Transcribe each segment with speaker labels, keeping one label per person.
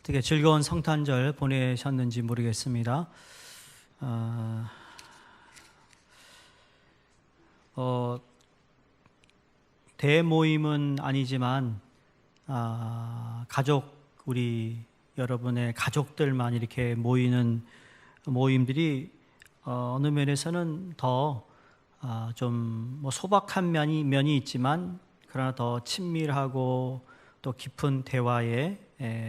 Speaker 1: 어떻게 즐거운 성탄절 보내셨는지 모르겠습니다. 대모임은 아니지만 우리 여러분의 가족들만 이렇게 모이는 모임들이 어느 면에서는 더 좀 소박한 면이 있지만 그러나 더 친밀하고 또 깊은 대화의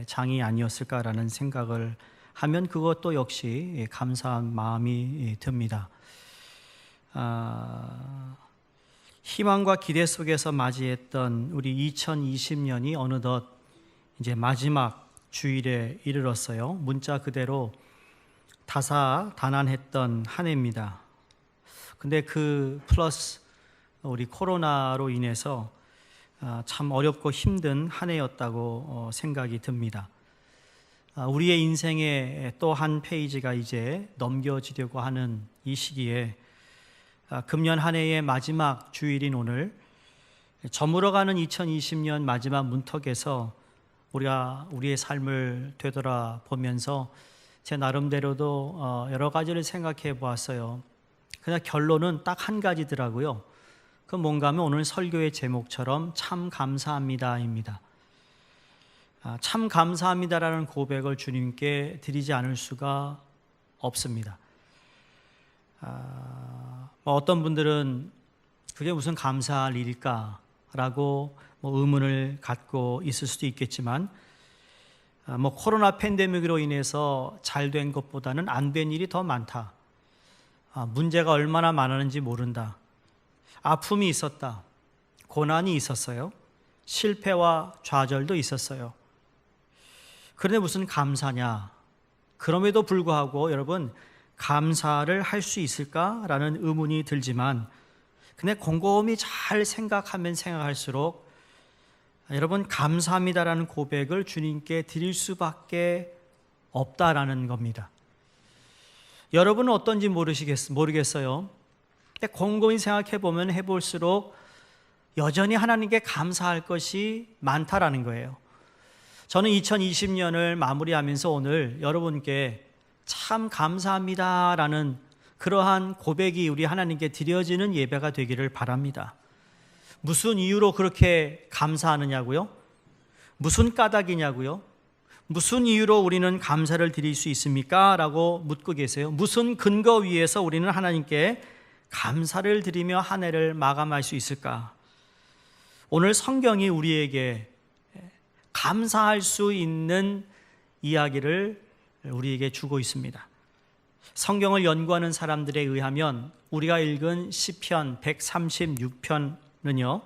Speaker 1: 장이 아니었을까라는 생각을 하면 그것도 역시 감사한 마음이 듭니다. 희망과 기대 속에서 맞이했던 우리 2020년이 어느덧 이제 마지막 주일에 이르렀어요. 문자 그대로 다사다난했던 한 해입니다. 근데 그 플러스 우리 코로나로 인해서 참 어렵고 힘든 한 해였다고 생각이 듭니다. 우리의 인생의 또 한 페이지가 이제 넘겨지려고 하는 이 시기에 금년 한 해의 마지막 주일인 오늘 저물어가는 2020년 마지막 문턱에서 우리가 우리의 삶을 되돌아보면서 제 나름대로도 여러 가지를 생각해 보았어요. 그냥 결론은 딱 한 가지더라고요. 그 뭔가 하면 오늘 설교의 제목처럼 참 감사합니다입니다. 참 감사합니다라는 고백을 주님께 드리지 않을 수가 없습니다. 어떤 분들은 그게 무슨 감사할 일일까라고 의문을 갖고 있을 수도 있겠지만 코로나 팬데믹으로 인해서 잘 된 것보다는 안 된 일이 더 많다. 문제가 얼마나 많았는지 모른다. 아픔이 있었다. 고난이 있었어요. 실패와 좌절도 있었어요. 그런데 무슨 감사냐? 그럼에도 불구하고 여러분 감사를 할 수 있을까라는 의문이 들지만 근데 곰곰이 잘 생각하면 생각할수록 여러분 감사합니다라는 고백을 주님께 드릴 수밖에 없다라는 겁니다. 여러분은 어떤지 모르겠어요. 근데 곰곰이 생각해 보면 해볼수록 여전히 하나님께 감사할 것이 많다라는 거예요. 저는 2020년을 마무리하면서 오늘 여러분께 참 감사합니다라는 그러한 고백이 우리 하나님께 드려지는 예배가 되기를 바랍니다. 무슨 이유로 그렇게 감사하느냐고요? 무슨 까닭이냐고요? 무슨 이유로 우리는 감사를 드릴 수 있습니까? 라고 묻고 계세요. 무슨 근거 위에서 우리는 하나님께 감사를 드리며 한 해를 마감할 수 있을까? 오늘 성경이 우리에게 감사할 수 있는 이야기를 우리에게 주고 있습니다. 성경을 연구하는 사람들에 의하면 우리가 읽은 시편 136편은요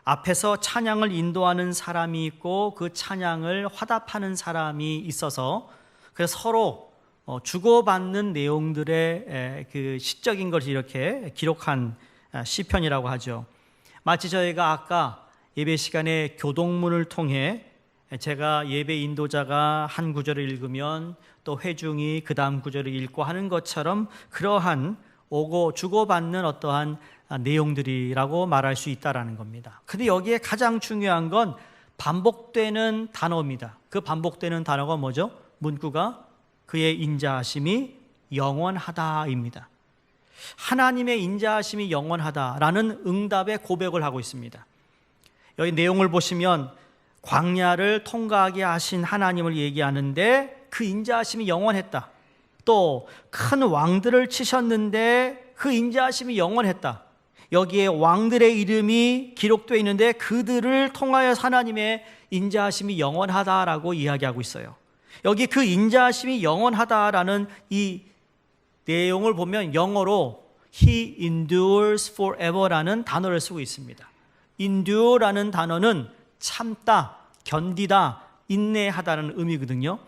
Speaker 1: 앞에서 찬양을 인도하는 사람이 있고 그 찬양을 화답하는 사람이 있어서 그래서 서로 주고받는 내용들의 그 시적인 것을 이렇게 기록한 시편이라고 하죠. 마치 저희가 아까 예배 시간에 교동문을 통해 제가 예배 인도자가 한 구절을 읽으면 또 회중이 그 다음 구절을 읽고 하는 것처럼 그러한 오고 주고받는 어떠한 내용들이라고 말할 수 있다라는 겁니다. 근데 여기에 가장 중요한 건 반복되는 단어입니다. 그 반복되는 단어가 뭐죠? 문구가 그의 인자하심이 영원하다입니다. 하나님의 인자하심이 영원하다라는 응답의 고백을 하고 있습니다. 여기 내용을 보시면 광야를 통과하게 하신 하나님을 얘기하는데 그 인자하심이 영원했다. 또 큰 왕들을 치셨는데 그 인자하심이 영원했다. 여기에 왕들의 이름이 기록되어 있는데 그들을 통하여 하나님의 인자하심이 영원하다라고 이야기하고 있어요. 여기 그 인자하심이 영원하다라는 이 내용을 보면 영어로 He endures forever라는 단어를 쓰고 있습니다. endure라는 단어는 참다, 견디다, 인내하다는 의미거든요.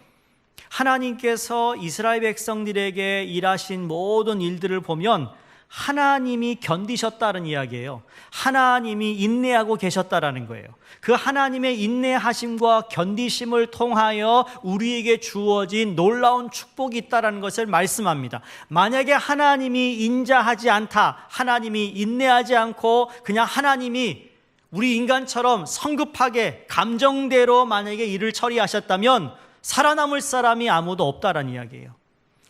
Speaker 1: 하나님께서 이스라엘 백성들에게 일하신 모든 일들을 보면 하나님이 견디셨다는 이야기예요. 하나님이 인내하고 계셨다라는 거예요. 그 하나님의 인내하심과 견디심을 통하여 우리에게 주어진 놀라운 축복이 있다는 것을 말씀합니다. 만약에 하나님이 인자하지 않다, 하나님이 인내하지 않고 그냥 하나님이 우리 인간처럼 성급하게 감정대로 만약에 일을 처리하셨다면 살아남을 사람이 아무도 없다라는 이야기예요.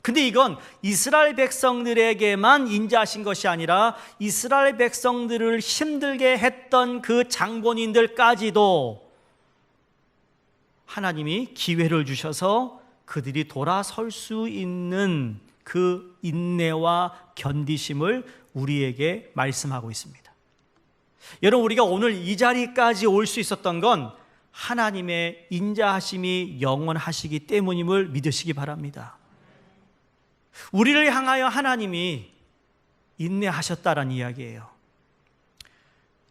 Speaker 1: 근데 이건 이스라엘 백성들에게만 인자하신 것이 아니라 이스라엘 백성들을 힘들게 했던 그 장본인들까지도 하나님이 기회를 주셔서 그들이 돌아설 수 있는 그 인내와 견디심을 우리에게 말씀하고 있습니다. 여러분, 우리가 오늘 이 자리까지 올 수 있었던 건 하나님의 인자하심이 영원하시기 때문임을 믿으시기 바랍니다. 우리를 향하여 하나님이 인내하셨다라는 이야기예요.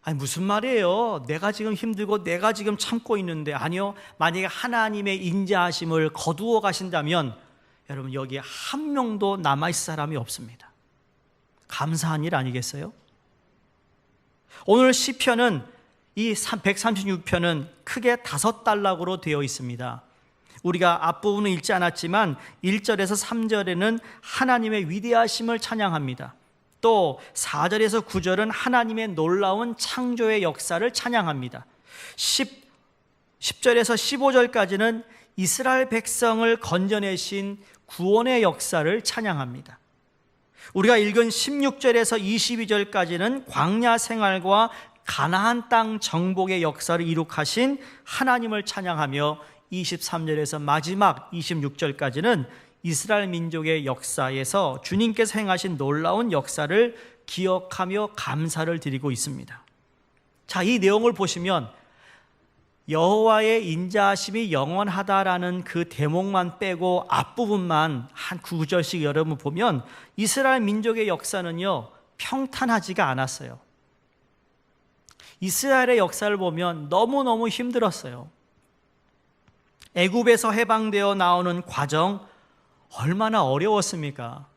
Speaker 1: 아니, 무슨 말이에요? 내가 지금 힘들고 내가 지금 참고 있는데. 아니요, 만약에 하나님의 인자하심을 거두어 가신다면 여러분, 여기에 한 명도 남아있을 사람이 없습니다. 감사한 일 아니겠어요? 오늘 시편은 이 136편은 크게 5단락으로 되어 있습니다. 우리가 앞부분은 읽지 않았지만 1절에서 3절에는 하나님의 위대하심을 찬양합니다. 또 4절에서 9절은 하나님의 놀라운 창조의 역사를 찬양합니다. 10절에서 15절까지는 이스라엘 백성을 건져내신 구원의 역사를 찬양합니다. 우리가 읽은 16절에서 22절까지는 광야 생활과 가나안 땅 정복의 역사를 이룩하신 하나님을 찬양하며 23절에서 마지막 26절까지는 이스라엘 민족의 역사에서 주님께서 행하신 놀라운 역사를 기억하며 감사를 드리고 있습니다. 자, 이 내용을 보시면 여호와의 인자하심이 영원하다라는 그 대목만 빼고 앞부분만 한 9절씩 여러분 보면 이스라엘 민족의 역사는요, 평탄하지가 않았어요. 이스라엘의 역사를 보면 너무너무 힘들었어요. 애굽에서 해방되어 나오는 과정 얼마나 어려웠습니까?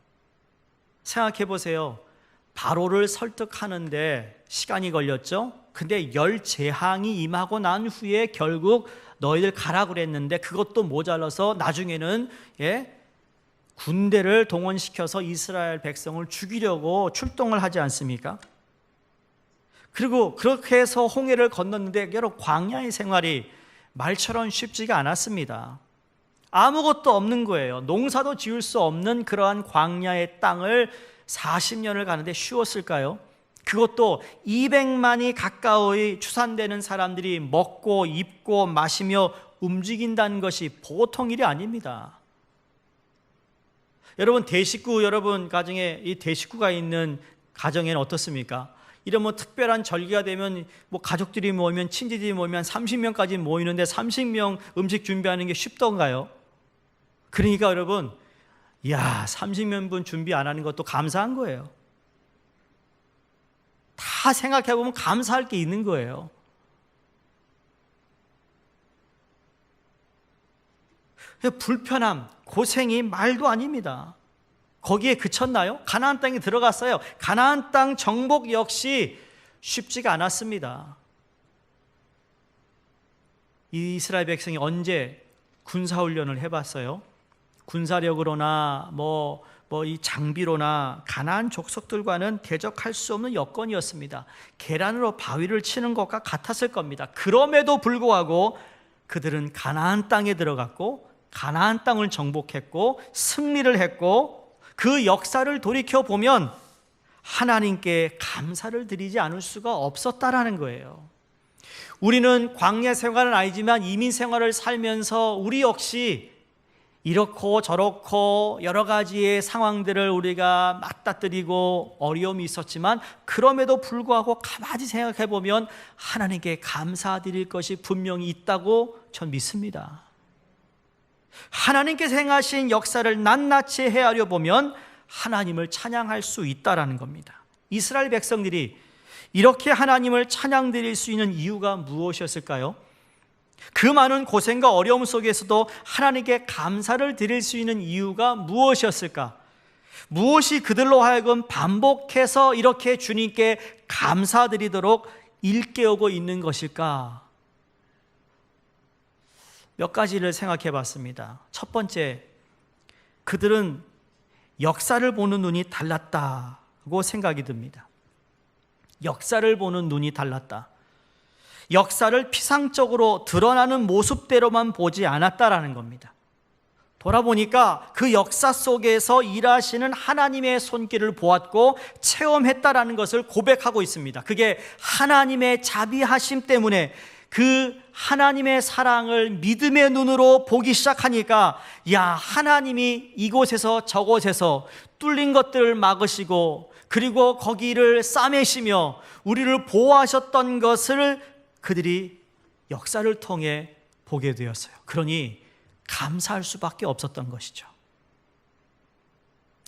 Speaker 1: 생각해 보세요. 바로를 설득하는데 시간이 걸렸죠? 근데 10재앙이 임하고 난 후에 결국 너희들 가라 그랬는데 그것도 모자라서 나중에는 군대를 동원시켜서 이스라엘 백성을 죽이려고 출동을 하지 않습니까? 그리고 그렇게 해서 홍해를 건넜는데 여러분, 광야의 생활이 말처럼 쉽지가 않았습니다. 아무것도 없는 거예요. 농사도 지을 수 없는 그러한 광야의 땅을 40년을 가는데 쉬웠을까요? 그것도 200만이 가까이 추산되는 사람들이 먹고 입고 마시며 움직인다는 것이 보통 일이 아닙니다. 여러분, 대식구 여러분 가정에 이 대식구가 있는 가정에는 어떻습니까? 이런 특별한 절기가 되면 가족들이 모이면 친지들이 모이면 30명까지 모이는데 30명 음식 준비하는 게 쉽던가요? 그러니까 여러분, 30명분 준비 안 하는 것도 감사한 거예요. 다 생각해 보면 감사할 게 있는 거예요. 불편함, 고생이 말도 아닙니다. 거기에 그쳤나요? 가나안 땅에 들어갔어요. 가나안 땅 정복 역시 쉽지가 않았습니다. 이스라엘 백성이 언제 군사훈련을 해봤어요? 군사력으로나 이 장비로나 가나안 족속들과는 대적할 수 없는 여건이었습니다. 계란으로 바위를 치는 것과 같았을 겁니다. 그럼에도 불구하고 그들은 가나안 땅에 들어갔고 가나안 땅을 정복했고 승리를 했고, 그 역사를 돌이켜보면 하나님께 감사를 드리지 않을 수가 없었다라는 거예요. 우리는 광야 생활은 아니지만 이민 생활을 살면서 우리 역시 이렇고 저렇고 여러 가지의 상황들을 우리가 맞닥뜨리고 어려움이 있었지만 그럼에도 불구하고 가만히 생각해 보면 하나님께 감사드릴 것이 분명히 있다고 전 믿습니다. 하나님께서 행하신 역사를 낱낱이 헤아려 보면 하나님을 찬양할 수 있다라는 겁니다. 이스라엘 백성들이 이렇게 하나님을 찬양드릴 수 있는 이유가 무엇이었을까요? 그 많은 고생과 어려움 속에서도 하나님께 감사를 드릴 수 있는 이유가 무엇이었을까? 무엇이 그들로 하여금 반복해서 이렇게 주님께 감사드리도록 일깨우고 있는 것일까? 몇 가지를 생각해 봤습니다. 첫 번째, 그들은 역사를 보는 눈이 달랐다고 생각이 듭니다. 역사를 보는 눈이 달랐다. 역사를 피상적으로 드러나는 모습대로만 보지 않았다라는 겁니다. 돌아보니까 그 역사 속에서 일하시는 하나님의 손길을 보았고 체험했다라는 것을 고백하고 있습니다. 그게 하나님의 자비하심 때문에 그 하나님의 사랑을 믿음의 눈으로 보기 시작하니까, 야, 하나님이 이곳에서 저곳에서 뚫린 것들을 막으시고 그리고 거기를 싸매시며 우리를 보호하셨던 것을 그들이 역사를 통해 보게 되었어요. 그러니 감사할 수밖에 없었던 것이죠.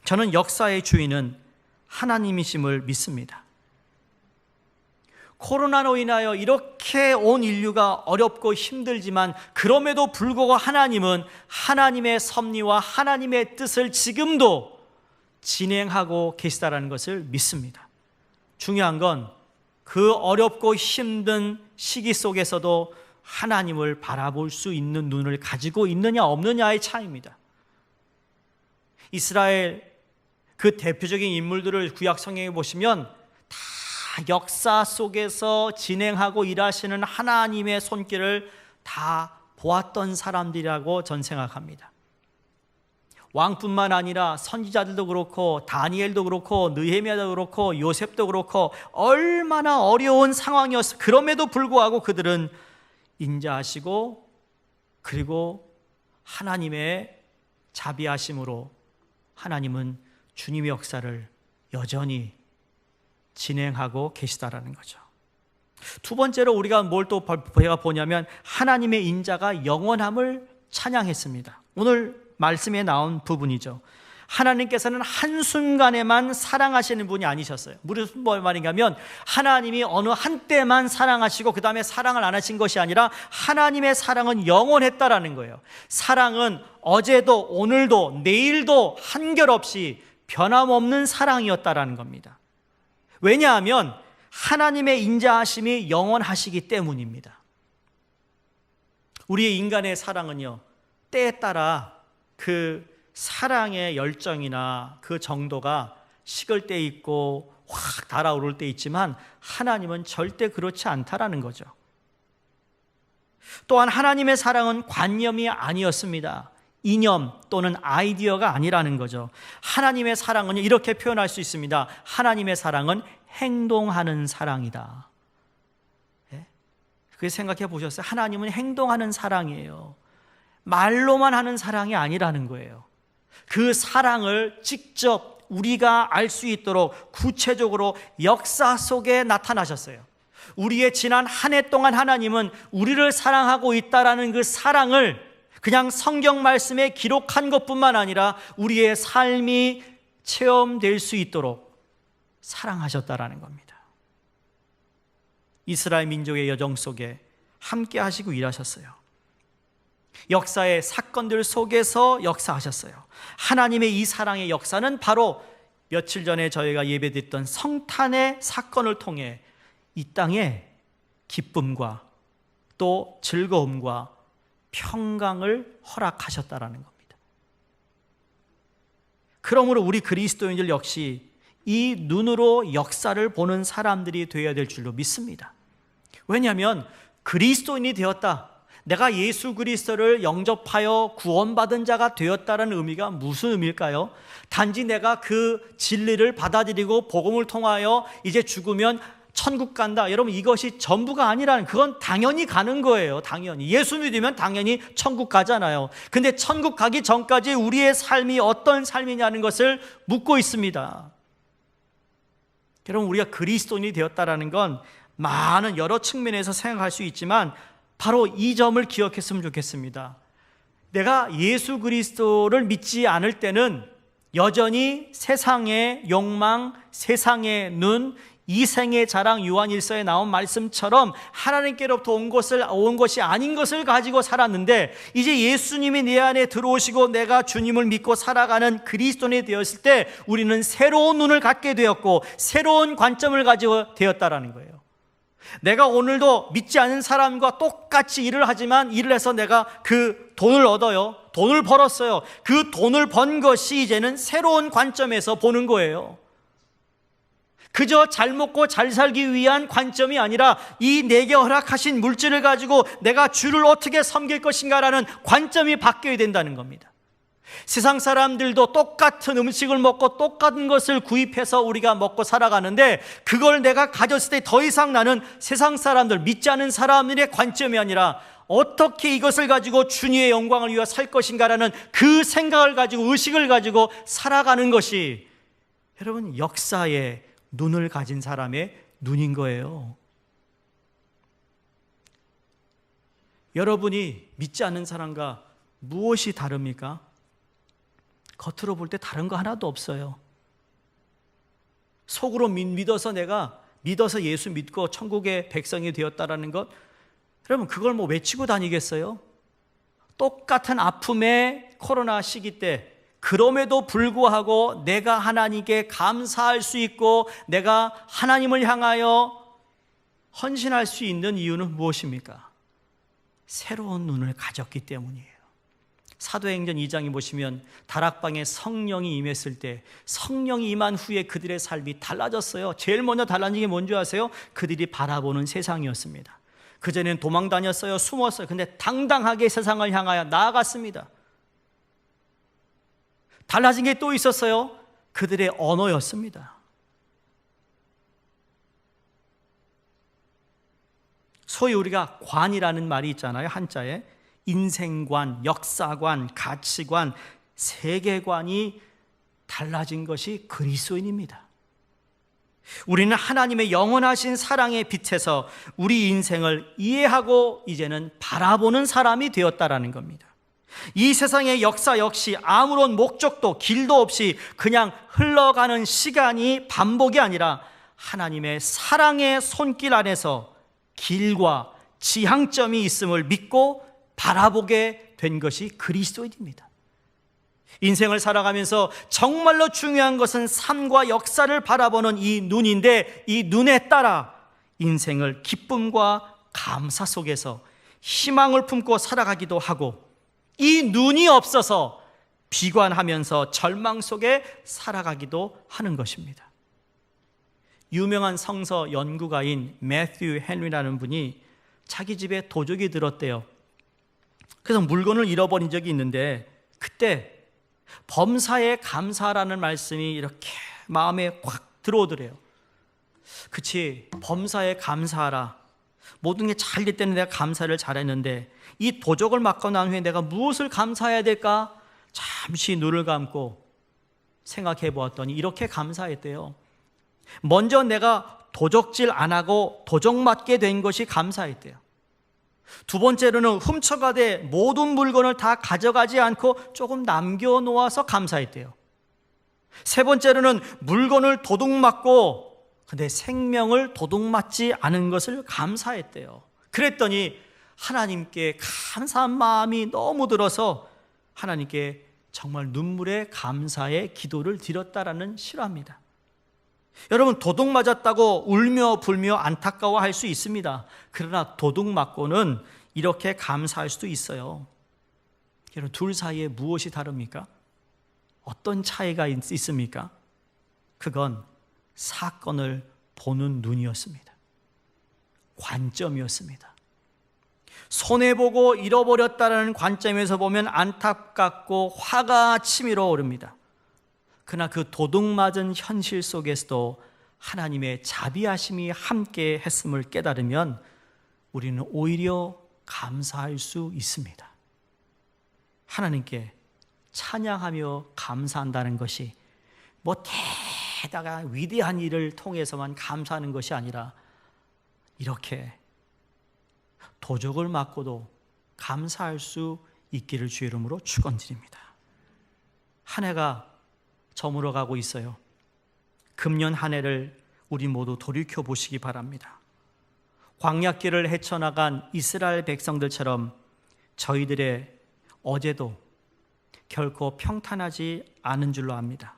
Speaker 1: 저는 역사의 주인은 하나님이심을 믿습니다. 코로나로 인하여 이렇게 온 인류가 어렵고 힘들지만 그럼에도 불구하고 하나님은 하나님의 섭리와 하나님의 뜻을 지금도 진행하고 계시다는 것을 믿습니다. 중요한 건 그 어렵고 힘든 시기 속에서도 하나님을 바라볼 수 있는 눈을 가지고 있느냐 없느냐의 차이입니다. 이스라엘 그 대표적인 인물들을 구약 성경에 보시면 다 역사 속에서 진행하고 일하시는 하나님의 손길을 다 보았던 사람들이라고 전 생각합니다. 왕뿐만 아니라 선지자들도 그렇고 다니엘도 그렇고 느헤미야도 그렇고 요셉도 그렇고 얼마나 어려운 상황이었어. 그럼에도 불구하고 그들은 인자하시고 그리고 하나님의 자비하심으로 하나님은 주님의 역사를 여전히 진행하고 계시다라는 거죠. 두 번째로 우리가 뭘 또 보냐면 하나님의 인자가 영원함을 찬양했습니다. 오늘 말씀에 나온 부분이죠. 하나님께서는 한순간에만 사랑하시는 분이 아니셨어요. 무슨 말인가 하면 하나님이 어느 한때만 사랑하시고 그 다음에 사랑을 안 하신 것이 아니라 하나님의 사랑은 영원했다라는 거예요. 사랑은 어제도 오늘도 내일도 한결없이 변함없는 사랑이었다라는 겁니다. 왜냐하면 하나님의 인자하심이 영원하시기 때문입니다. 우리의 인간의 사랑은요, 때에 따라 그 사랑의 열정이나 그 정도가 식을 때 있고 확 달아오를 때 있지만 하나님은 절대 그렇지 않다라는 거죠. 또한 하나님의 사랑은 관념이 아니었습니다. 이념 또는 아이디어가 아니라는 거죠. 하나님의 사랑은 이렇게 표현할 수 있습니다. 하나님의 사랑은 행동하는 사랑이다. 그렇게 생각해 보셨어요? 하나님은 행동하는 사랑이에요. 말로만 하는 사랑이 아니라는 거예요. 그 사랑을 직접 우리가 알 수 있도록 구체적으로 역사 속에 나타나셨어요. 우리의 지난 한 해 동안 하나님은 우리를 사랑하고 있다라는 그 사랑을 그냥 성경 말씀에 기록한 것뿐만 아니라 우리의 삶이 체험될 수 있도록 사랑하셨다라는 겁니다. 이스라엘 민족의 여정 속에 함께 하시고 일하셨어요. 역사의 사건들 속에서 역사하셨어요. 하나님의 이 사랑의 역사는 바로 며칠 전에 저희가 예배드렸던 성탄의 사건을 통해 이 땅에 기쁨과 또 즐거움과 평강을 허락하셨다라는 겁니다. 그러므로 우리 그리스도인들 역시 이 눈으로 역사를 보는 사람들이 되어야 될 줄로 믿습니다. 왜냐하면 그리스도인이 되었다, 내가 예수 그리스도를 영접하여 구원받은 자가 되었다는 의미가 무슨 의미일까요? 단지 내가 그 진리를 받아들이고 복음을 통하여 이제 죽으면 천국 간다, 여러분 이것이 전부가 아니라는, 그건 당연히 가는 거예요. 당연히 예수 믿으면 당연히 천국 가잖아요. 근데 천국 가기 전까지 우리의 삶이 어떤 삶이냐는 것을 묻고 있습니다. 여러분, 우리가 그리스도인이 되었다는 건 많은 여러 측면에서 생각할 수 있지만 바로 이 점을 기억했으면 좋겠습니다. 내가 예수 그리스도를 믿지 않을 때는 여전히 세상의 욕망, 세상의 눈, 이생의 자랑, 요한일서에 나온 말씀처럼 하나님께로부터 온 것이 아닌 것을 가지고 살았는데, 이제 예수님이 내 안에 들어오시고 내가 주님을 믿고 살아가는 그리스도인이 되었을 때 우리는 새로운 눈을 갖게 되었고 새로운 관점을 가지고 되었다라는 거예요. 내가 오늘도 믿지 않은 사람과 똑같이 일을 하지만 일을 해서 내가 그 돈을 얻어요. 돈을 벌었어요. 그 돈을 번 것이 이제는 새로운 관점에서 보는 거예요. 그저 잘 먹고 잘 살기 위한 관점이 아니라 이 내게 허락하신 물질을 가지고 내가 주를 어떻게 섬길 것인가라는 관점이 바뀌어야 된다는 겁니다. 세상 사람들도 똑같은 음식을 먹고 똑같은 것을 구입해서 우리가 먹고 살아가는데, 그걸 내가 가졌을 때 더 이상 나는 세상 사람들, 믿지 않는 사람들의 관점이 아니라 어떻게 이것을 가지고 주님의 영광을 위해 살 것인가라는 그 생각을 가지고, 의식을 가지고 살아가는 것이 여러분 역사의 눈을 가진 사람의 눈인 거예요. 여러분이 믿지 않는 사람과 무엇이 다릅니까? 겉으로 볼 때 다른 거 하나도 없어요. 속으로 믿어서 내가 믿어서 예수 믿고 천국의 백성이 되었다라는 것, 여러분 그걸 뭐 외치고 다니겠어요? 똑같은 아픔의 코로나 시기 때 그럼에도 불구하고 내가 하나님께 감사할 수 있고 내가 하나님을 향하여 헌신할 수 있는 이유는 무엇입니까? 새로운 눈을 가졌기 때문이에요. 사도행전 2장에 보시면 다락방에 성령이 임했을 때, 성령이 임한 후에 그들의 삶이 달라졌어요. 제일 먼저 달라진 게 뭔지 아세요? 그들이 바라보는 세상이었습니다. 그전에는 도망 다녔어요. 숨었어요. 근데 당당하게 세상을 향하여 나아갔습니다. 달라진 게 또 있었어요. 그들의 언어였습니다. 소위 우리가 관이라는 말이 있잖아요. 한자에 인생관, 역사관, 가치관, 세계관이 달라진 것이 그리스도인입니다. 우리는 하나님의 영원하신 사랑의 빛에서 우리 인생을 이해하고 이제는 바라보는 사람이 되었다라는 겁니다. 이 세상의 역사 역시 아무런 목적도 길도 없이 그냥 흘러가는 시간이 반복이 아니라 하나님의 사랑의 손길 안에서 길과 지향점이 있음을 믿고 바라보게 된 것이 그리스도인입니다. 인생을 살아가면서 정말로 중요한 것은 삶과 역사를 바라보는 이 눈인데, 이 눈에 따라 인생을 기쁨과 감사 속에서 희망을 품고 살아가기도 하고, 이 눈이 없어서 비관하면서 절망 속에 살아가기도 하는 것입니다. 유명한 성서 연구가인 매튜 헨리라는 분이 자기 집에 도적이 들었대요. 그래서 물건을 잃어버린 적이 있는데, 그때 범사에 감사라는 말씀이 이렇게 마음에 확 들어오더래요. 그치, 범사에 감사하라. 모든 게 잘 될 때는 내가 감사를 잘했는데 이 도적을 맞고 난 후에 내가 무엇을 감사해야 될까? 잠시 눈을 감고 생각해 보았더니 이렇게 감사했대요. 먼저 내가 도적질 안 하고 도적 맞게 된 것이 감사했대요. 두 번째로는 훔쳐가되 모든 물건을 다 가져가지 않고 조금 남겨놓아서 감사했대요. 세 번째로는 물건을 도둑맞고 근데 생명을 도둑맞지 않은 것을 감사했대요. 그랬더니 하나님께 감사한 마음이 너무 들어서 하나님께 정말 눈물의 감사의 기도를 드렸다라는 실화입니다. 여러분, 도둑 맞았다고 울며 불며 안타까워할 수 있습니다. 그러나 도둑 맞고는 이렇게 감사할 수도 있어요. 여러분, 둘 사이에 무엇이 다릅니까? 어떤 차이가 있습니까? 그건 사건을 보는 눈이었습니다. 관점이었습니다. 손해보고 잃어버렸다는 관점에서 보면 안타깝고 화가 치밀어 오릅니다. 그러나 그 도둑맞은 현실 속에서도 하나님의 자비하심이 함께 했음을 깨달으면 우리는 오히려 감사할 수 있습니다. 하나님께 찬양하며 감사한다는 것이 뭐 대다가 위대한 일을 통해서만 감사하는 것이 아니라 이렇게 도적을 맞고도 감사할 수 있기를 주의 이름으로 축원드립니다. 한 해가 저물어 가고 있어요. 금년 한 해를 우리 모두 돌이켜 보시기 바랍니다. 광야길을 헤쳐나간 이스라엘 백성들처럼 저희들의 어제도 결코 평탄하지 않은 줄로 압니다.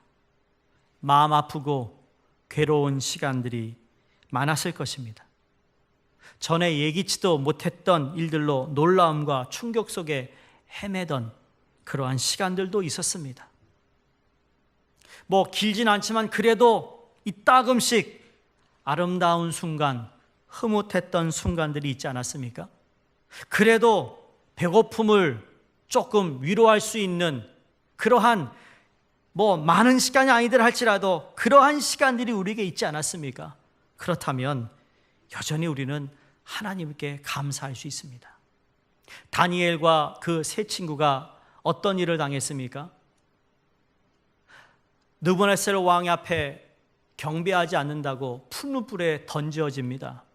Speaker 1: 마음 아프고 괴로운 시간들이 많았을 것입니다. 전에 예기치도 못했던 일들로 놀라움과 충격 속에 헤매던 그러한 시간들도 있었습니다. 뭐 길진 않지만 그래도 이따금씩 아름다운 순간, 흐뭇했던 순간들이 있지 않았습니까? 그래도 배고픔을 조금 위로할 수 있는 그러한 많은 시간이 아니더라 할지라도 그러한 시간들이 우리에게 있지 않았습니까? 그렇다면 여전히 우리는 하나님께 감사할 수 있습니다. 다니엘과 그 세 친구가 어떤 일을 당했습니까? 느부갓네살 왕 앞에 경배하지 않는다고 푸른 불에 던져집니다.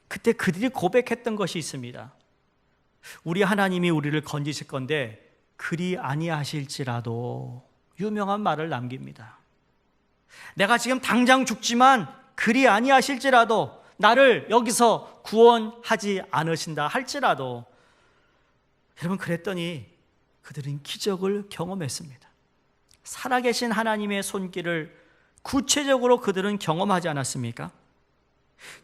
Speaker 1: 그때 그들이 고백했던 것이 있습니다. 우리 하나님이 우리를 건지실 건데 그리 아니하실지라도, 유명한 말을 남깁니다. 내가 지금 당장 죽지만 그리 아니하실지라도, 나를 여기서 구원하지 않으신다 할지라도, 여러분, 그랬더니 그들은 기적을 경험했습니다. 살아계신 하나님의 손길을 구체적으로 그들은 경험하지 않았습니까?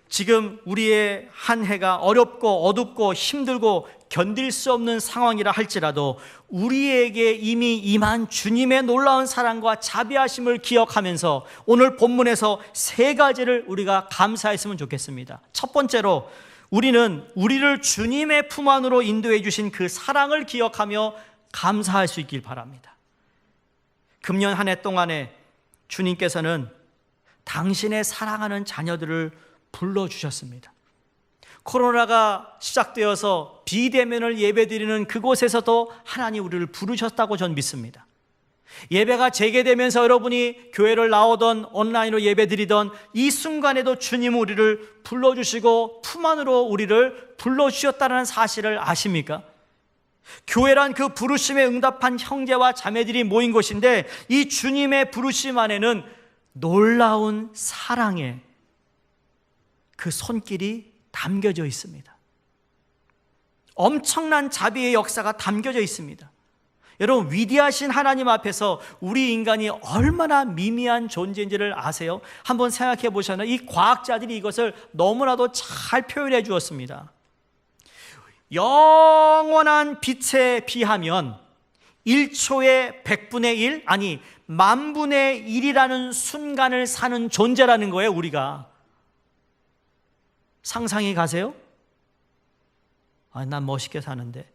Speaker 1: 지금 우리의 한 해가 어렵고 어둡고 힘들고 견딜 수 없는 상황이라 할지라도 우리에게 이미 임한 주님의 놀라운 사랑과 자비하심을 기억하면서 오늘 본문에서 세 가지를 우리가 감사했으면 좋겠습니다. 첫 번째로, 우리는 우리를 주님의 품 안으로 인도해 주신 그 사랑을 기억하며 감사할 수 있길 바랍니다. 금년 한 해 동안에 주님께서는 당신의 사랑하는 자녀들을 불러주셨습니다. 코로나가 시작되어서 비대면을 예배드리는 그곳에서도 하나님 우리를 부르셨다고 전 믿습니다. 예배가 재개되면서 여러분이 교회를 나오던 온라인으로 예배드리던 이 순간에도 주님 우리를 불러주시고 품 안으로 우리를 불러주셨다는 사실을 아십니까? 교회란 그 부르심에 응답한 형제와 자매들이 모인 곳인데, 이 주님의 부르심 안에는 놀라운 사랑의 그 손길이 담겨져 있습니다. 엄청난 자비의 역사가 담겨져 있습니다. 여러분, 위대하신 하나님 앞에서 우리 인간이 얼마나 미미한 존재인지를 아세요? 한번 생각해 보셨나요? 이 과학자들이 이것을 너무나도 잘 표현해 주었습니다. 영원한 빛에 비하면 1초에 100분의 1, 아니 만분의 1이라는 순간을 사는 존재라는 거예요. 우리가 상상이 가세요? 난 멋있게 사는데.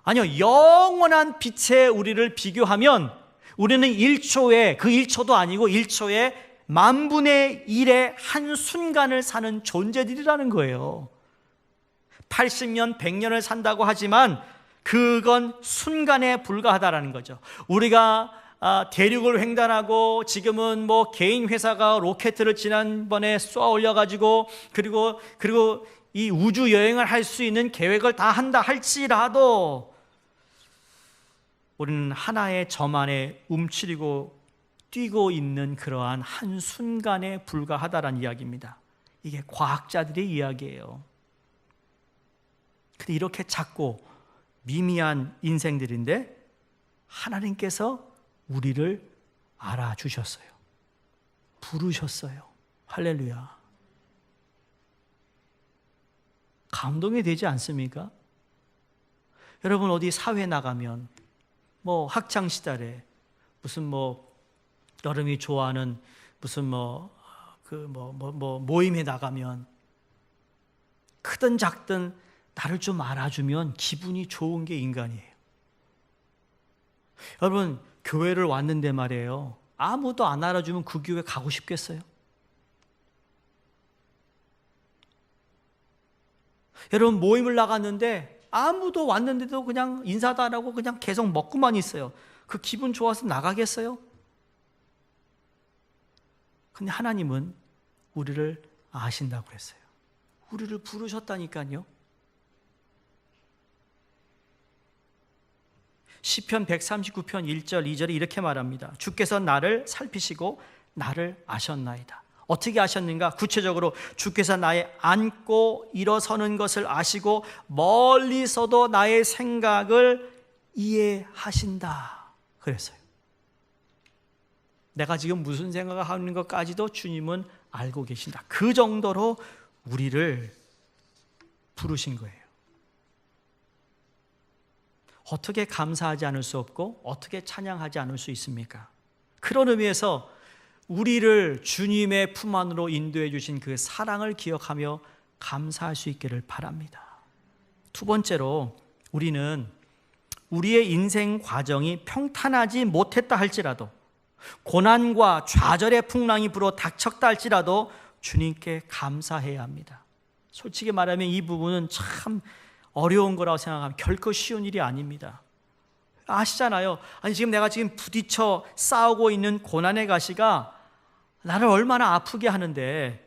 Speaker 1: 아니요, 영원한 빛에 우리를 비교하면 우리는 1초에, 그 1초도 아니고 1초에 만분의 1의 한 순간을 사는 존재들이라는 거예요. 80년, 100년을 산다고 하지만 그건 순간에 불과하다라는 거죠. 우리가 대륙을 횡단하고 지금은 개인 회사가 로켓을 지난번에 쏘아 올려가지고 그리고 이 우주 여행을 할 수 있는 계획을 다 한다 할지라도 우리는 하나의 점 안에 움츠리고 뛰고 있는 그러한 한 순간에 불과하다라는 이야기입니다. 이게 과학자들의 이야기예요. 근데 이렇게 작고 미미한 인생들인데 하나님께서 우리를 알아주셨어요. 부르셨어요. 할렐루야. 감동이 되지 않습니까? 여러분, 어디 사회 나가면 학창 시절에 무슨 여름이 좋아하는 무슨 모임에 나가면 크든 작든 나를 좀 알아주면 기분이 좋은 게 인간이에요. 여러분, 교회를 왔는데 말이에요, 아무도 안 알아주면 그 교회 가고 싶겠어요? 여러분, 모임을 나갔는데 아무도 왔는데도 그냥 인사도 안 하고 그냥 계속 먹고만 있어요. 그 기분 좋아서 나가겠어요? 근데 하나님은 우리를 아신다고 그랬어요. 우리를 부르셨다니까요. 시편 139편 1절 2절에 이렇게 말합니다. 주께서 나를 살피시고 나를 아셨나이다. 어떻게 아셨는가? 구체적으로 주께서 나의 앉고 일어서는 것을 아시고 멀리서도 나의 생각을 이해하신다 그랬어요. 내가 지금 무슨 생각을 하는 것까지도 주님은 알고 계신다. 그 정도로 우리를 부르신 거예요. 어떻게 감사하지 않을 수 없고 어떻게 찬양하지 않을 수 있습니까? 그런 의미에서 우리를 주님의 품 안으로 인도해 주신 그 사랑을 기억하며 감사할 수 있기를 바랍니다. 두 번째로, 우리는 우리의 인생 과정이 평탄하지 못했다 할지라도, 고난과 좌절의 풍랑이 불어 닥쳤다 할지라도 주님께 감사해야 합니다. 솔직히 말하면 이 부분은 참 어려운 거라고 생각하면 결코 쉬운 일이 아닙니다. 아시잖아요. 아니, 지금 내가 부딪혀 싸우고 있는 고난의 가시가 나를 얼마나 아프게 하는데,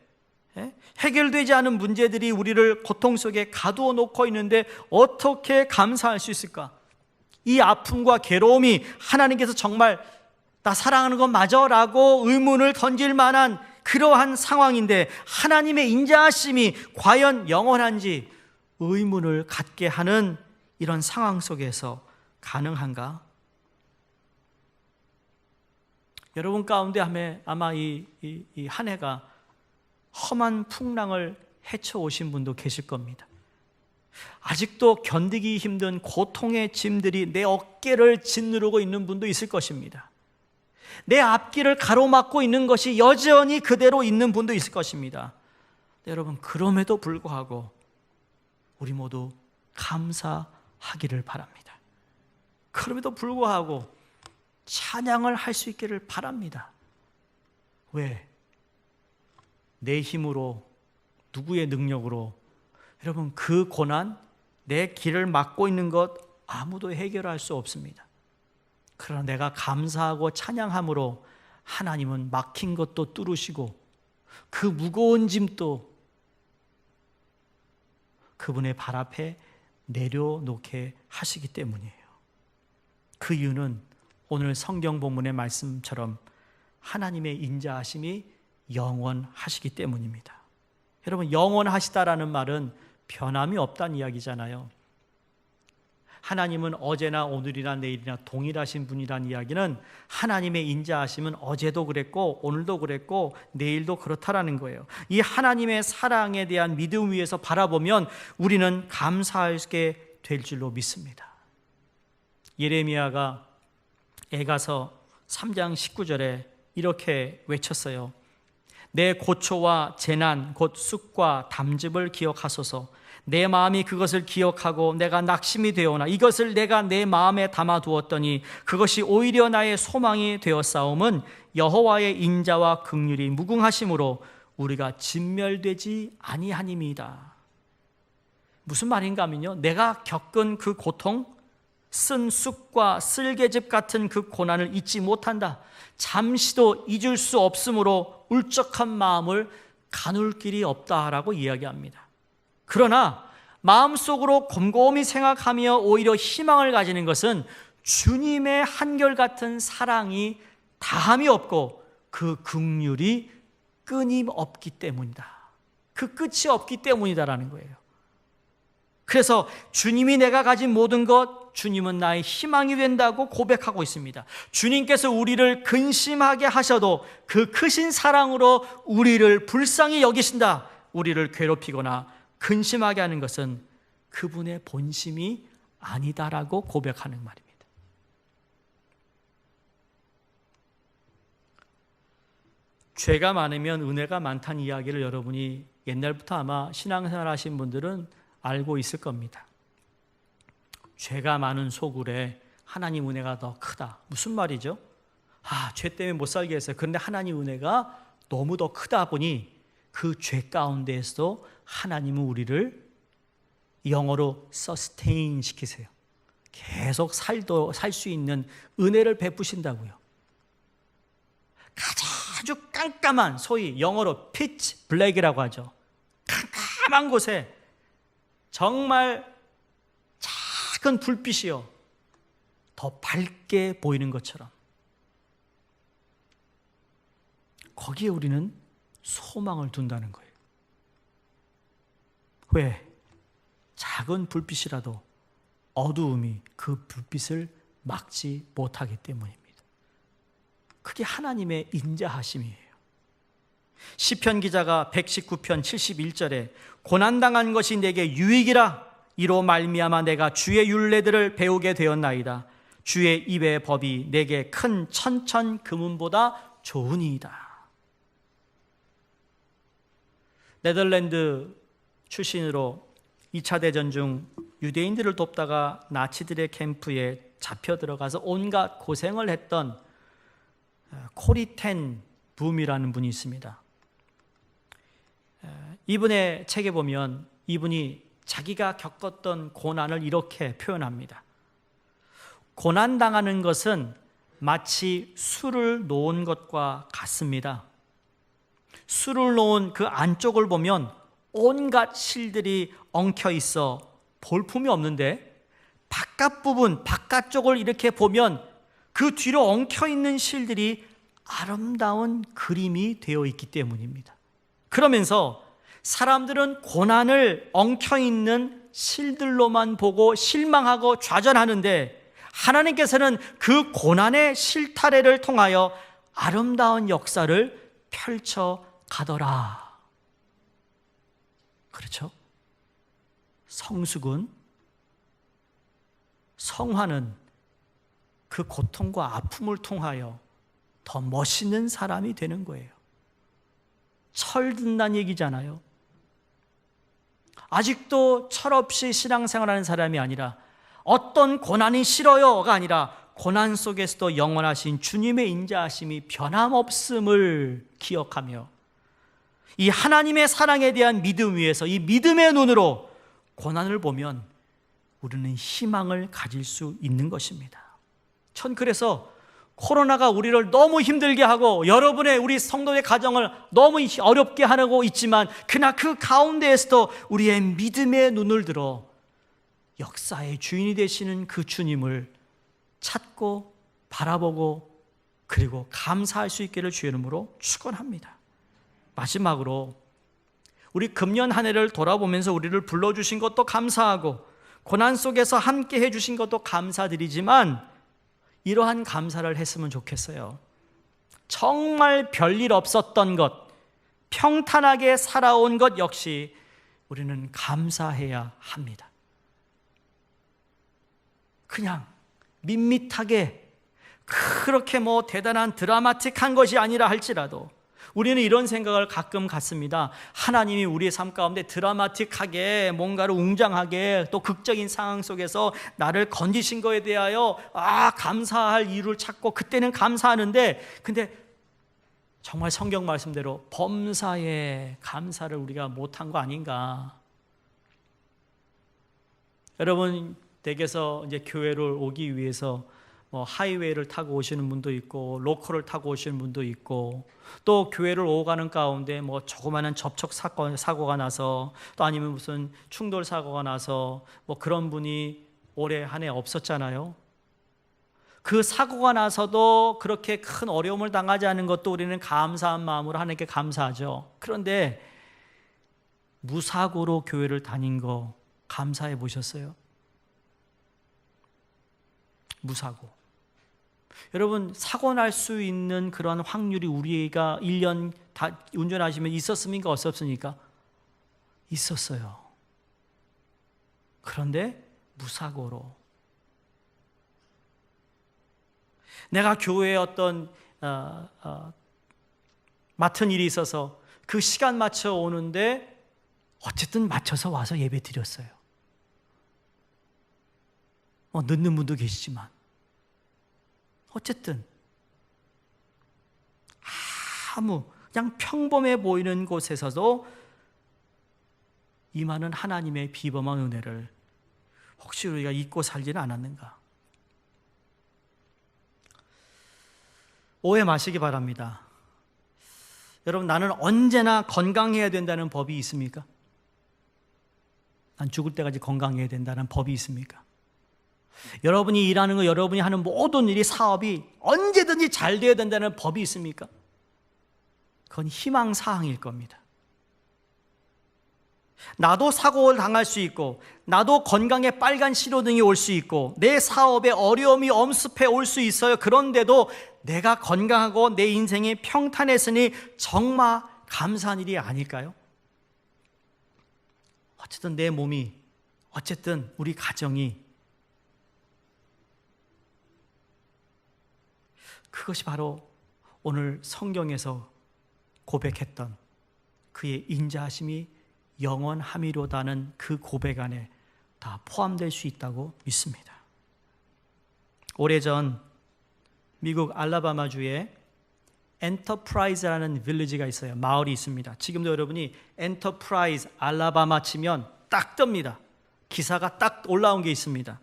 Speaker 1: 해결되지 않은 문제들이 우리를 고통 속에 가두어 놓고 있는데 어떻게 감사할 수 있을까? 이 아픔과 괴로움이 하나님께서 정말 나 사랑하는 건 맞아? 라고 의문을 던질 만한 그러한 상황인데, 하나님의 인자하심이 과연 영원한지 의문을 갖게 하는 이런 상황 속에서 가능한가? 여러분 가운데 아마 이 한 해가 험한 풍랑을 헤쳐오신 분도 계실 겁니다. 아직도 견디기 힘든 고통의 짐들이 내 어깨를 짓누르고 있는 분도 있을 것입니다. 내 앞길을 가로막고 있는 것이 여전히 그대로 있는 분도 있을 것입니다. 여러분, 그럼에도 불구하고 우리 모두 감사하기를 바랍니다. 그럼에도 불구하고 찬양을 할 수 있기를 바랍니다. 왜? 내 힘으로, 누구의 능력으로, 여러분, 그 고난, 내 길을 막고 있는 것 아무도 해결할 수 없습니다. 그러나 내가 감사하고 찬양함으로 하나님은 막힌 것도 뚫으시고 그 무거운 짐도 그분의 발 앞에 내려놓게 하시기 때문이에요. 그 이유는 오늘 성경 본문의 말씀처럼 하나님의 인자하심이 영원하시기 때문입니다. 여러분, 영원하시다라는 말은 변함이 없다는 이야기잖아요. 하나님은 어제나 오늘이나 내일이나 동일하신 분이라는 이야기는 하나님의 인자하심은 어제도 그랬고 오늘도 그랬고 내일도 그렇다라는 거예요. 이 하나님의 사랑에 대한 믿음 위에서 바라보면 우리는 감사하게 될 줄로 믿습니다. 예레미야가 에가서 3장 19절에 이렇게 외쳤어요. 내 고초와 재난 곧 쑥과 담즙을 기억하소서. 내 마음이 그것을 기억하고 내가 낙심이 되오나 이것을 내가 내 마음에 담아두었더니 그것이 오히려 나의 소망이 되었사옴은 여호와의 인자와 긍휼이 무궁하심으로 우리가 진멸되지 아니하님이다. 무슨 말인가 하면요, 내가 겪은 그 고통, 쓴 쑥과 쓸개즙 같은 그 고난을 잊지 못한다. 잠시도 잊을 수 없으므로 울적한 마음을 가눌 길이 없다라고 이야기합니다. 그러나 마음속으로 곰곰이 생각하며 오히려 희망을 가지는 것은 주님의 한결같은 사랑이 다함이 없고 그 긍휼이 끊임없기 때문이다. 그 끝이 없기 때문이다라는 거예요. 그래서 주님이 내가 가진 모든 것, 주님은 나의 희망이 된다고 고백하고 있습니다. 주님께서 우리를 근심하게 하셔도 그 크신 사랑으로 우리를 불쌍히 여기신다. 우리를 괴롭히거나 근심하게 하는 것은 그분의 본심이 아니다라고 고백하는 말입니다. 죄가 많으면 은혜가 많다는 이야기를 여러분이 옛날부터 아마 신앙생활 하신 분들은 알고 있을 겁니다. 죄가 많은 소굴에 하나님 은혜가 더 크다. 무슨 말이죠? 죄 때문에 못 살게 했어요. 그런데 하나님 은혜가 너무 더 크다 보니 그 죄 가운데에서도 하나님은 우리를 영어로 sustain 시키세요. 계속 살 수 있는 은혜를 베푸신다고요. 아주 깜깜한, 소위 영어로 pitch black이라고 하죠. 깜깜한 곳에 정말 작은 불빛이요, 더 밝게 보이는 것처럼 거기에 우리는 소망을 둔다는 거예요. 왜? 작은 불빛이라도 어두움이 그 불빛을 막지 못하기 때문입니다. 그게 하나님의 인자하심이에요. 시편 기자가 119편 71절에 고난당한 것이 내게 유익이라 이로 말미암아 내가 주의 율례들을 배우게 되었나이다. 주의 입의 법이 내게 큰 천천 금은보다 좋으니이다. 네덜란드 출신으로 2차 대전 중 유대인들을 돕다가 나치들의 캠프에 잡혀 들어가서 온갖 고생을 했던 코리텐 붐이라는 분이 있습니다. 이분의 책에 보면 이분이 자기가 겪었던 고난을 이렇게 표현합니다. 고난당하는 것은 마치 술을 놓은 것과 같습니다. 술을 놓은 그 안쪽을 보면 온갖 실들이 엉켜 있어 볼품이 없는데 바깥 부분, 바깥쪽을 이렇게 보면 그 뒤로 엉켜 있는 실들이 아름다운 그림이 되어 있기 때문입니다. 그러면서 사람들은 고난을 엉켜 있는 실들로만 보고 실망하고 좌절하는데 하나님께서는 그 고난의 실타래를 통하여 아름다운 역사를 펼쳐 가더라. 그렇죠? 성숙은, 성화는 그 고통과 아픔을 통하여 더 멋있는 사람이 되는 거예요. 철든다는 얘기잖아요. 아직도 철없이 신앙생활하는 사람이 아니라 어떤 고난이 싫어요가 아니라 고난 속에서도 영원하신 주님의 인자하심이 변함없음을 기억하며 이 하나님의 사랑에 대한 믿음 위에서 이 믿음의 눈으로 고난을 보면 우리는 희망을 가질 수 있는 것입니다. 전 그래서 코로나가 우리를 너무 힘들게 하고 여러분의 우리 성도의 가정을 너무 어렵게 하고 있지만 그러나 그 가운데에서도 우리의 믿음의 눈을 들어 역사의 주인이 되시는 그 주님을 찾고 바라보고 그리고 감사할 수 있기를 주의 이름으로 축원합니다. 마지막으로 우리 금년 한 해를 돌아보면서 우리를 불러주신 것도 감사하고 고난 속에서 함께 해주신 것도 감사드리지만 이러한 감사를 했으면 좋겠어요. 정말 별일 없었던 것, 평탄하게 살아온 것 역시 우리는 감사해야 합니다. 그냥 밋밋하게 그렇게 대단한 드라마틱한 것이 아니라 할지라도 우리는 이런 생각을 가끔 갖습니다. 하나님이 우리의 삶 가운데 드라마틱하게 뭔가를 웅장하게 또 극적인 상황 속에서 나를 건지신 거에 대하여 감사할 이유를 찾고 그때는 감사하는데 근데 정말 성경 말씀대로 범사에 감사를 우리가 못한 거 아닌가. 여러분 댁에서 이제 교회를 오기 위해서 하이웨이를 타고 오시는 분도 있고 로컬을 타고 오시는 분도 있고 또 교회를 오가는 가운데 조그마한 접촉 사고가 나서 또 아니면 무슨 충돌 사고가 나서 그런 분이 올해 한 해 없었잖아요. 그 사고가 나서도 그렇게 큰 어려움을 당하지 않은 것도 우리는 감사한 마음으로 하나님께 감사하죠. 그런데 무사고로 교회를 다닌 거 감사해 보셨어요? 무사고. 여러분 사고 날 수 있는 그런 확률이 우리가 1년 다 운전하시면 있었습니까? 없었습니까? 있었어요. 그런데 무사고로 내가 교회에 어떤 맡은 일이 있어서 그 시간 맞춰 오는데 어쨌든 맞춰서 와서 예배 드렸어요. 늦는 분도 계시지만 어쨌든 그냥 평범해 보이는 곳에서도 임하는 하나님의 비범한 은혜를 혹시 우리가 잊고 살지는 않았는가? 오해 마시기 바랍니다. 여러분 나는 언제나 건강해야 된다는 법이 있습니까? 난 죽을 때까지 건강해야 된다는 법이 있습니까? 여러분이 일하는 거, 여러분이 하는 모든 일이 사업이 언제든지 잘 되어야 된다는 법이 있습니까? 그건 희망사항일 겁니다. 나도 사고를 당할 수 있고 나도 건강에 빨간 신호등이 올 수 있고 내 사업에 어려움이 엄습해 올 수 있어요. 그런데도 내가 건강하고 내 인생이 평탄했으니 정말 감사한 일이 아닐까요? 어쨌든 내 몸이, 어쨌든 우리 가정이, 그것이 바로 오늘 성경에서 고백했던 그의 인자하심이 영원함이로다는 그 고백 안에 다 포함될 수 있다고 믿습니다. 오래전 미국 알라바마주에 엔터프라이즈라는 빌리지가 있어요. 마을이 있습니다. 지금도 여러분이 엔터프라이즈 알라바마 치면 딱 뜹니다. 기사가 딱 올라온 게 있습니다.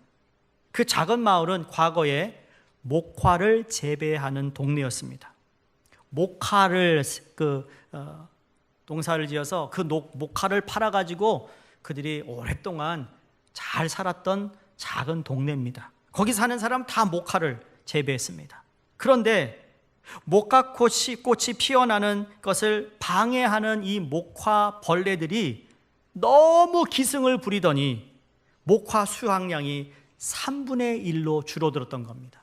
Speaker 1: 그 작은 마을은 과거에 목화를 재배하는 동네였습니다. 목화를 농사를 지어서 그 목화를 팔아가지고 그들이 오랫동안 잘 살았던 작은 동네입니다. 거기 사는 사람 다 목화를 재배했습니다. 그런데 목화꽃이 피어나는 것을 방해하는 이 목화 벌레들이 너무 기승을 부리더니 목화 수확량이 3분의 1로 줄어들었던 겁니다.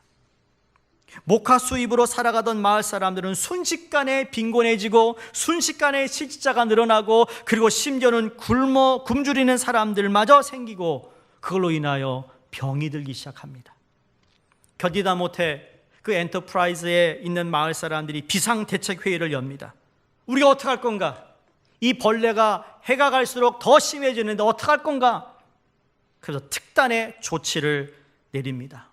Speaker 1: 목화 수입으로 살아가던 마을 사람들은 순식간에 빈곤해지고 순식간에 실직자가 늘어나고 그리고 심지어는 굶주리는 사람들마저 생기고 그걸로 인하여 병이 들기 시작합니다. 견디다 못해 그 엔터프라이즈에 있는 마을 사람들이 비상대책회의를 엽니다. 우리가 어떻게 할 건가? 이 벌레가 해가 갈수록 더 심해지는데 어떻게 할 건가? 그래서 특단의 조치를 내립니다.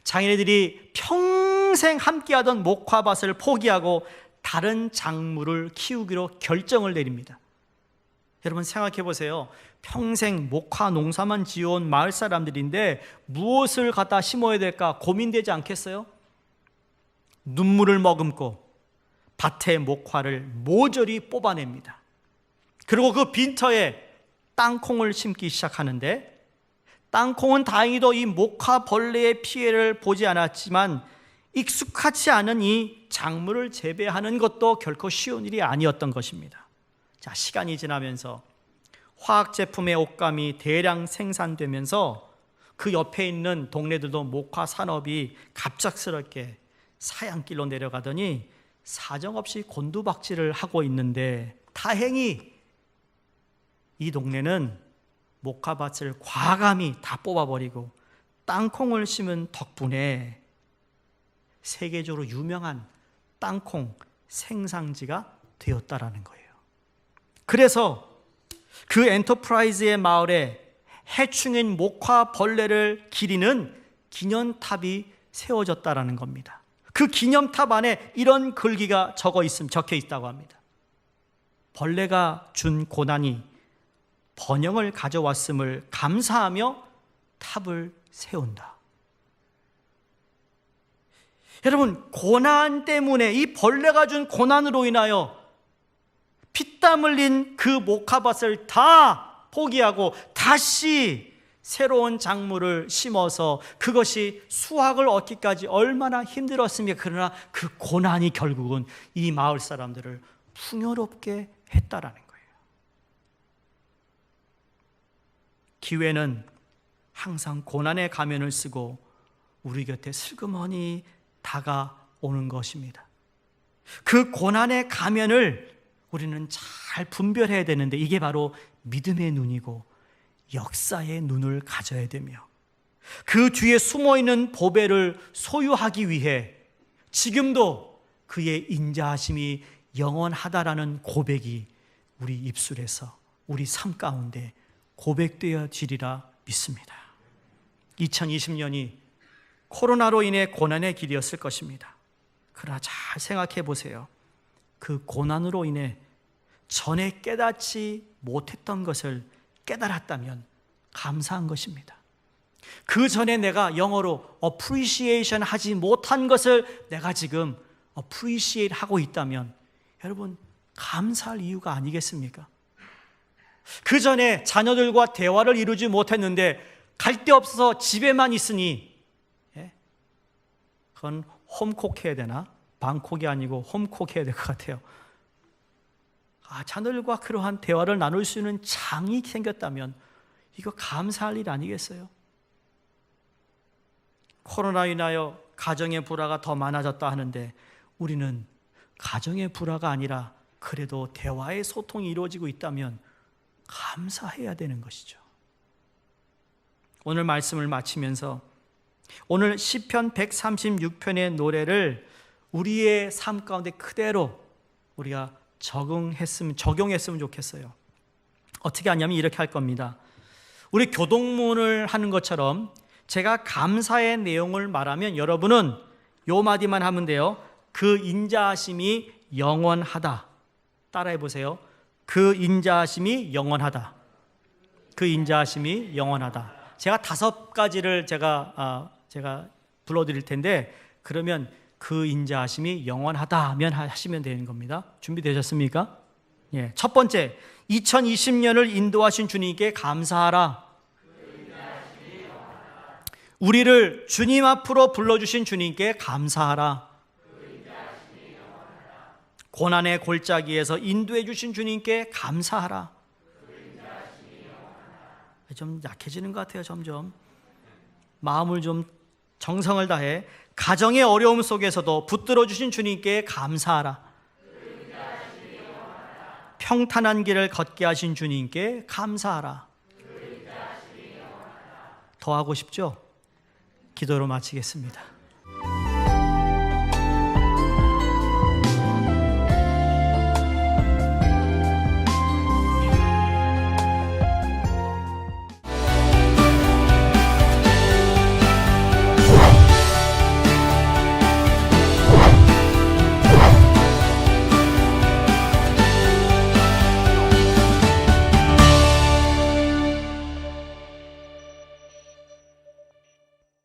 Speaker 1: 자기네들이 평생 함께하던 목화밭을 포기하고 다른 작물을 키우기로 결정을 내립니다. 여러분 생각해 보세요. 평생 목화 농사만 지어온 마을 사람들인데 무엇을 갖다 심어야 될까 고민되지 않겠어요? 눈물을 머금고 밭의 목화를 모조리 뽑아냅니다. 그리고 그 빈터에 땅콩을 심기 시작하는데 땅콩은 다행히도 이 목화 벌레의 피해를 보지 않았지만 익숙하지 않은 이 작물을 재배하는 것도 결코 쉬운 일이 아니었던 것입니다. 자, 시간이 지나면서 화학 제품의 옷감이 대량 생산되면서 그 옆에 있는 동네들도 목화 산업이 갑작스럽게 사양길로 내려가더니 사정없이 곤두박질을 하고 있는데 다행히 이 동네는 목화밭을 과감히 다 뽑아버리고 땅콩을 심은 덕분에 세계적으로 유명한 땅콩 생산지가 되었다라는 거예요. 그래서 그 엔터프라이즈의 마을에 해충인 목화 벌레를 기리는 기념탑이 세워졌다라는 겁니다. 그 기념탑 안에 이런 글귀가 적혀 있다고 합니다. 벌레가 준 고난이 번영을 가져왔음을 감사하며 탑을 세운다. 여러분, 고난 때문에 이 벌레가 준 고난으로 인하여 피땀 흘린 그 목화밭을 다 포기하고 다시 새로운 작물을 심어서 그것이 수확을 얻기까지 얼마나 힘들었습니까? 그러나 그 고난이 결국은 이 마을 사람들을 풍요롭게 했다라는 거예요. 기회는 항상 고난의 가면을 쓰고 우리 곁에 슬그머니 다가오는 것입니다. 그 고난의 가면을 우리는 잘 분별해야 되는데 이게 바로 믿음의 눈이고 역사의 눈을 가져야 되며 그 뒤에 숨어있는 보배를 소유하기 위해 지금도 그의 인자하심이 영원하다라는 고백이 우리 입술에서 우리 삶 가운데 고백되어지리라 믿습니다. 2020년이 코로나로 인해 고난의 길이었을 것입니다. 그러나 잘 생각해 보세요. 그 고난으로 인해 전에 깨닫지 못했던 것을 깨달았다면 감사한 것입니다. 그 전에 내가 영어로 appreciation 하지 못한 것을 내가 지금 appreciate 하고 있다면 여러분 감사할 이유가 아니겠습니까? 그 전에 자녀들과 대화를 이루지 못했는데 갈 데 없어서 집에만 있으니 그건 홈콕 해야 되나? 방콕이 아니고 홈콕 해야 될 것 같아요. 자녀들과 그러한 대화를 나눌 수 있는 장이 생겼다면 이거 감사할 일 아니겠어요? 코로나 인하여 가정의 불화가 더 많아졌다 하는데 우리는 가정의 불화가 아니라 그래도 대화의 소통이 이루어지고 있다면 감사해야 되는 것이죠. 오늘 말씀을 마치면서 오늘 시편 136편의 노래를 우리의 삶 가운데 그대로 우리가 적용했으면 좋겠어요. 어떻게 하냐면 이렇게 할 겁니다. 우리 교동문을 하는 것처럼 제가 감사의 내용을 말하면 여러분은 요 마디만 하면 돼요. 그 인자하심이 영원하다. 따라해 보세요. 그 인자하심이 영원하다. 그 인자하심이 영원하다. 제가 5가지를 제가 불러드릴 텐데, 그러면 그 인자하심이 영원하다면 하시면 되는 겁니다. 준비되셨습니까? 예. 첫 번째, 2020년을 인도하신 주님께 감사하라. 우리를 주님 앞으로 불러주신 주님께 감사하라. 고난의 골짜기에서 인도해 주신 주님께 감사하라. 좀 약해지는 것 같아요. 점점 마음을 좀 정성을 다해 가정의 어려움 속에서도 붙들어 주신 주님께 감사하라. 평탄한 길을 걷게 하신 주님께 감사하라. 더 하고 싶죠? 기도로 마치겠습니다.